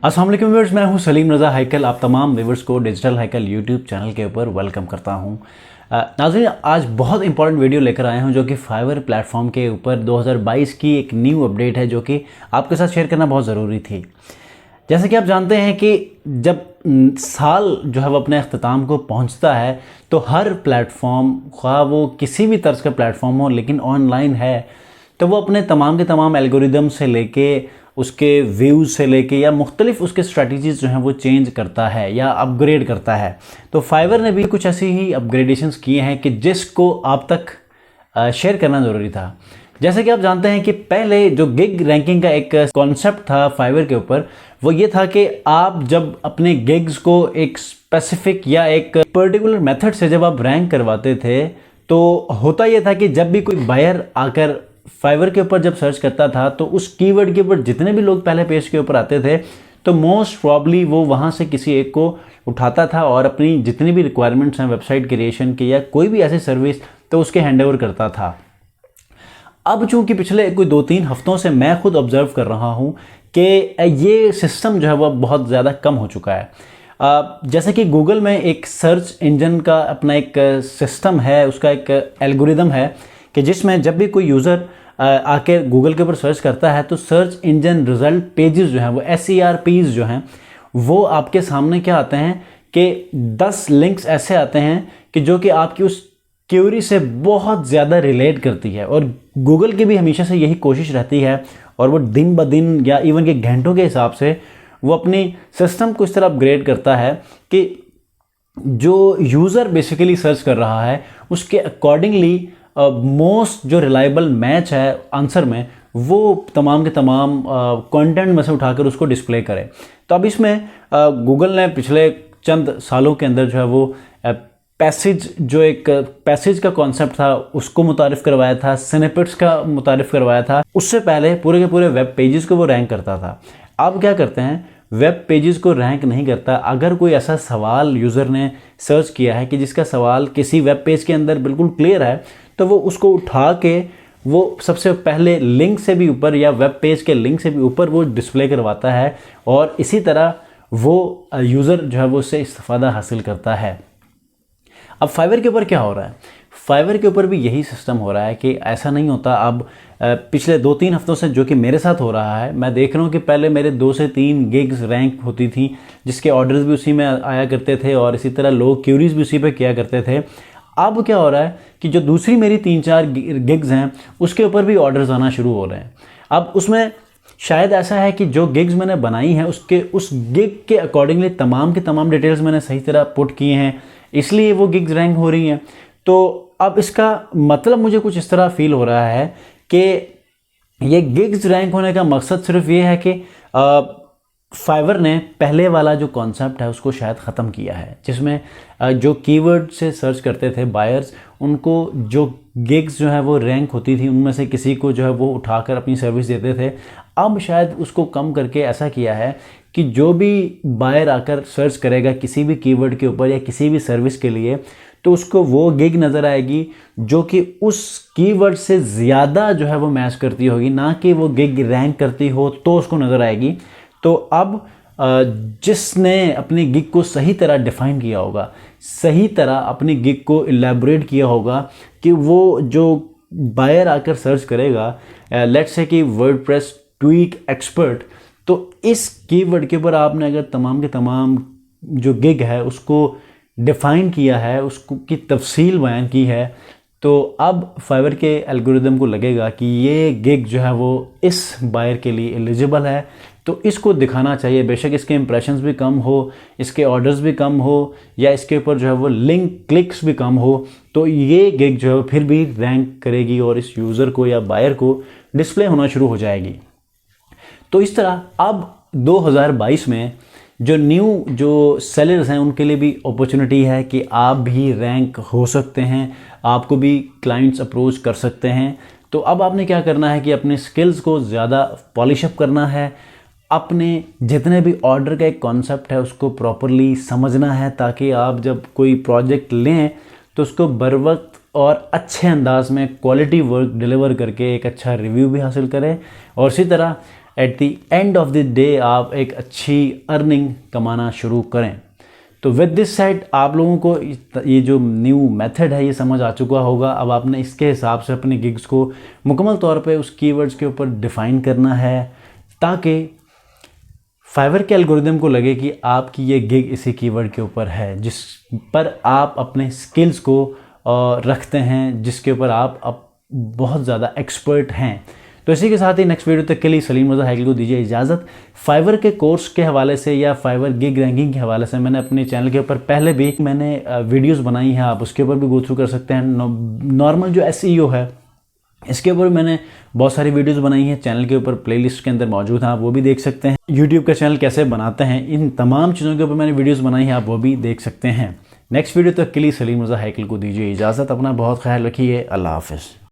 अस्सलाम वालेकुम व्यूअर्स, मैं हूं सलीम रज़ा हैकल। आप तमाम व्यूअर्स को डिजिटल हैकल यूट्यूब चैनल के ऊपर वेलकम करता हूं। नाज़रीन, आज बहुत इंपॉर्टेंट वीडियो लेकर आए हूं जो कि फाइवर प्लेटफॉर्म के ऊपर 2022 की एक न्यू अपडेट है जो कि आपके साथ शेयर करना बहुत ज़रूरी थी। जैसे कि आप जानते हैं कि जब साल जो है वो अपने अख्ताम को पहुंचता है तो हर प्लेटफॉर्म, ख्वाह वो किसी भी तर्ज का प्लेटफॉर्म हो लेकिन ऑनलाइन है, तो वो अपने तमाम के तमाम एल्गोरिदम से लेके उसके व्यूज़ से लेके या मुख्तलिफ उसके स्ट्रैटेजीज़ जो हैं वो चेंज करता है या अपग्रेड करता है। तो फाइवर ने भी कुछ ऐसी ही अपग्रेडेशंस किए हैं कि जिसको आप तक शेयर करना ज़रूरी था। जैसे कि आप जानते हैं कि पहले जो गिग रैंकिंग का एक कॉन्सेप्ट था फाइवर के ऊपर, वो ये था कि आप जब अपने गिग्स को एक स्पेसिफिक या एक पर्टिकुलर मेथड से जब आप रैंक करवाते थे तो होता ये था कि जब भी कोई बायर आकर फाइवर के ऊपर जब सर्च करता था तो उस कीवर्ड के ऊपर जितने भी लोग पहले पेज के ऊपर आते थे तो मोस्ट प्रॉब्ली वो वहाँ से किसी एक को उठाता था और अपनी जितनी भी रिक्वायरमेंट्स हैं वेबसाइट क्रिएशन की या कोई भी ऐसी सर्विस, तो उसके हैंडओवर करता था। अब चूंकि पिछले कोई 2-3 हफ्तों से मैं खुद ऑब्जर्व कर रहा हूँ कि ये सिस्टम जो है वह बहुत ज़्यादा कम हो चुका है। जैसे कि गूगल में एक सर्च इंजन का अपना एक सिस्टम है, उसका एक एल्गोरिदम है कि जिसमें जब भी कोई यूज़र आके गूगल के ऊपर सर्च करता है तो सर्च इंजन रिजल्ट पेजेस जो हैं वो SERPs जो हैं वो आपके सामने क्या आते हैं कि 10 लिंक्स ऐसे आते हैं कि जो कि आपकी उस क्यूरी से बहुत ज़्यादा रिलेट करती है। और गूगल की भी हमेशा से यही कोशिश रहती है और वो दिन ब दिन या इवन के घंटों के हिसाब से वो अपनी सिस्टम को इस तरह अपग्रेड करता है कि जो यूज़र बेसिकली सर्च कर रहा है उसके अकॉर्डिंगली मोस्ट जो रिलायबल मैच है आंसर में वो तमाम के तमाम कंटेंट में से उठाकर उसको डिस्प्ले करे। तो अब इसमें गूगल ने पिछले चंद सालों के अंदर जो है वो पैसेज, जो एक पैसेज का कॉन्सेप्ट था उसको मुतारिफ करवाया था, स्निपेट्स का मुतारिफ करवाया था। उससे पहले पूरे के पूरे वेब पेजेस को वो रैंक करता था। अब क्या करते हैं, वेब पेजेस को रैंक नहीं करता। अगर कोई ऐसा सवाल यूज़र ने सर्च किया है कि जिसका सवाल किसी वेब पेज के अंदर बिल्कुल क्लियर है तो वो उसको उठा के वो सबसे पहले लिंक से भी ऊपर या वेब पेज के लिंक से भी ऊपर वो डिस्प्ले करवाता है और इसी तरह वो यूज़र जो है वो उससे इस्तिफ़ादा हासिल करता है। अब फाइवर के ऊपर क्या हो रहा है, फाइवर के ऊपर भी यही सिस्टम हो रहा है कि ऐसा नहीं होता। अब पिछले 2-3 हफ्तों से जो कि मेरे साथ हो रहा है, मैं देख रहा हूँ कि पहले मेरे 2 से 3 गिग्स रैंक होती थी जिसके ऑर्डर्स भी उसी में आया करते थे और इसी तरह लोग क्यूरीज भी उसी पे किया करते थे। अब क्या हो रहा है कि जो दूसरी मेरी 3-4 गिग्स हैं उसके ऊपर भी ऑर्डर्स आना शुरू हो रहे हैं। अब उसमें शायद ऐसा है कि जो गिग्स मैंने बनाई हैं उसके उस गिग के अकॉर्डिंगली तमाम के तमाम डिटेल्स मैंने सही तरह पुट किए हैं, इसलिए वो गिग्स रैंक हो रही हैं। तो अब इसका मतलब मुझे कुछ इस तरह फील हो रहा है कि ये गिग्स रैंक होने का मकसद सिर्फ ये है कि फाइवर ने पहले वाला जो कॉन्सेप्ट है उसको शायद ख़त्म किया है, जिसमें जो कीवर्ड से सर्च करते थे बायर्स, उनको जो गिग्स जो है वो रैंक होती थी उनमें से किसी को जो है वो उठाकर अपनी सर्विस देते थे। अब शायद उसको कम करके ऐसा किया है कि जो भी बायर आकर सर्च करेगा किसी भी कीवर्ड के ऊपर या किसी भी सर्विस के लिए तो उसको वो गिग नज़र आएगी जो कि उस कीवर्ड से ज़्यादा जो है वो मैच करती होगी, ना कि वो गिग रैंक करती हो तो उसको नज़र आएगी। तो अब जिसने अपनी गिग को सही तरह डिफ़ाइन किया होगा, सही तरह अपनी गिग को इलेबोरेट किया होगा कि वो जो बायर आकर सर्च करेगा, लेट्स से कि वर्डप्रेस ट्वीक एक्सपर्ट, तो इस कीवर्ड के ऊपर आपने अगर तमाम के तमाम जो गिग है उसको डिफ़ाइन किया है, उसको की तफसील बयान की है, तो अब फाइवर के एल्गोरिदम को लगेगा कि ये गिग जो है वो इस बायर के लिए एलिजिबल है, तो इसको दिखाना चाहिए। बेशक इसके इंप्रेशंस भी कम हो, इसके ऑर्डर्स भी कम हो या इसके ऊपर जो है वो लिंक क्लिक्स भी कम हो, तो ये गिग जो है फिर भी रैंक करेगी और इस यूज़र को या बायर को डिस्प्ले होना शुरू हो जाएगी। तो इस तरह अब 2022 में जो सेलर्स हैं उनके लिए भी अपॉर्चुनिटी है कि आप भी रैंक हो सकते हैं, आपको भी क्लाइंट्स अप्रोच कर सकते हैं। तो अब आपने क्या करना है कि अपने स्किल्स को ज़्यादा पॉलिश अप करना है, अपने जितने भी ऑर्डर का एक कॉन्सेप्ट है उसको प्रॉपरली समझना है ताकि आप जब कोई प्रोजेक्ट लें तो उसको बर वक्त और अच्छे अंदाज में क्वालिटी वर्क डिलीवर करके एक अच्छा रिव्यू भी हासिल करें और इसी तरह at the end of the day आप एक अच्छी अर्निंग कमाना शुरू करें। तो विद दिस सेड आप लोगों को ये जो न्यू मेथड है ये समझ आ चुका होगा। अब आपने इसके हिसाब से अपने गिग्स को मुकम्मल तौर पे उस कीवर्ड्स के ऊपर डिफ़ाइन करना है ताकि फाइवर के एल्गोरिदम को लगे कि आपकी ये गिग इसी कीवर्ड के ऊपर है जिस पर आप अपने स्किल्स को रखते हैं, जिसके ऊपर आप बहुत ज़्यादा एक्सपर्ट हैं। तो इसी के साथ ही नेक्स्ट वीडियो तक के लिए सलीम रज़ा हैकल को दीजिए इजाज़त। फाइवर के कोर्स के हवाले से या फाइवर गिग रैंकिंग के हवाले से मैंने अपने चैनल के ऊपर पहले भी मैंने वीडियोस बनाई हैं, आप उसके ऊपर भी गो थ्रू कर सकते हैं। नॉर्मल जो SEO है इसके ऊपर मैंने बहुत सारी वीडियोस बनाई हैं, चैनल के ऊपर प्लेलिस्ट के अंदर मौजूद हैं, आप वो भी देख सकते हैं। यूट्यूब का चैनल कैसे बनाते हैं, इन तमाम चीज़ों के ऊपर मैंने वीडियोस बनाई हैं, आप वो भी देख सकते हैं। नेक्स्ट वीडियो तक के लिए सलीम रज़ा हैकल को दीजिए इजाज़त। अपना बहुत ख्याल रखिए। अल्लाह हाफ़िज़।